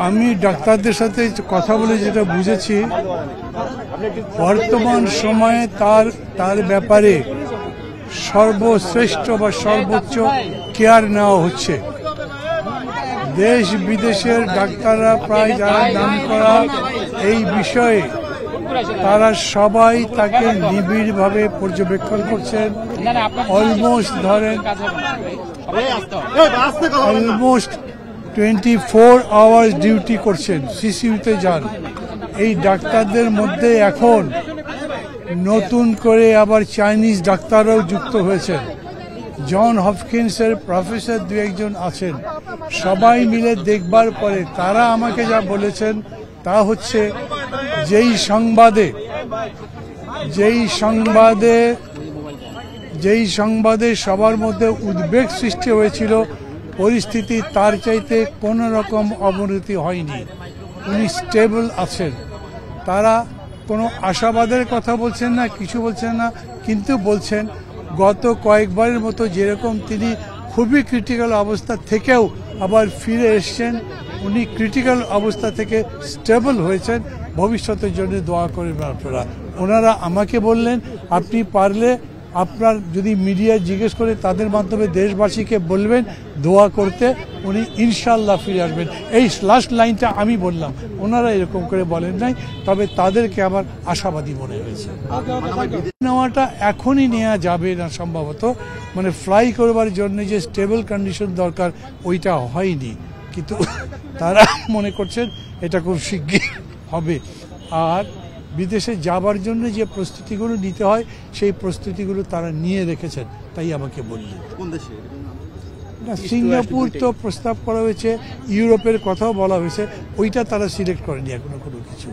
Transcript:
আমি ডাক্তারদের সাথে কথা বলে যেটা বুঝেছি, বর্তমান সময়ে তার ব্যাপারে সর্বশ্রেষ্ঠ বা সর্বোচ্চ কেয়ার নেওয়া হচ্ছে। দেশ বিদেশের ডাক্তাররা প্রায় যারা নাম করা এই বিষয়ে তারা সবাই তাকে নিবিড়ভাবে পর্যবেক্ষণ করছেন। অলমোস্ট 24 আওয়ার্স ডিউটি করছেন, সিসিউতে যান। এই ডাক্তারদের মধ্যে এখন নতুন করে আবার চাইনিজ ডাক্তাররাও যুক্ত হয়েছেন। জন হপকিন্সের প্রফেসর দু একজন আছেন। সবাই মিলে দেখবার পরে তারা আমাকে যা বলেছেন তা হচ্ছে, যেই সংবাদে সবার মধ্যে উদ্বেগ সৃষ্টি হয়েছিল, পরিস্থিতি তার চাইতে কোনো রকম অবনতি হয়নি। উনি স্টেবল আছেন। তারা কোনো আশাবাদের কথা বলছেন না, কিছু বলছেন না, কিন্তু বলছেন গত কয়েকবারের মতো যেরকম তিনি খুবই ক্রিটিক্যাল অবস্থা থেকেও আবার ফিরে এসছেন, উনি ক্রিটিক্যাল অবস্থা থেকে স্টেবল হয়েছেন। ভবিষ্যতের জন্য দোয়া করবেন আপনারা। ওনারা আমাকে বললেন, আপনি পারলে আপনার যদি মিডিয়া জিজ্ঞেস করে তাদের মাধ্যমে দেশবাসীকে বলবেন দোয়া করতে, উনি ইনশাল্লাহ ফিরে আসবেন। এই লাস্ট লাইনটা আমি বললাম, ওনারা এরকম করে বলেন নাই, তবে তাদেরকে আবার আশাবাদী মনে হয়েছে। নেওয়াটা এখনই নেওয়া যাবে না সম্ভবত, মানে ফ্লাই করবার জন্য যে স্টেবল কন্ডিশন দরকার ওইটা হয়নি, কিন্তু তারা মনে করছেন এটা খুব শিগগির হবে। আর বিদেশে যাবার জন্য যে প্রস্তুতিগুলো নিতে হয় সেই প্রস্তুতিগুলো তারা নিয়ে রেখেছেন, তাই আমাকে বললেন। না, সিঙ্গাপুর তো প্রস্তাব করা হয়েছে, ইউরোপের কথাও বলা হয়েছে, ওইটা তারা সিলেক্ট করেনি এখনো কোনো কিছু।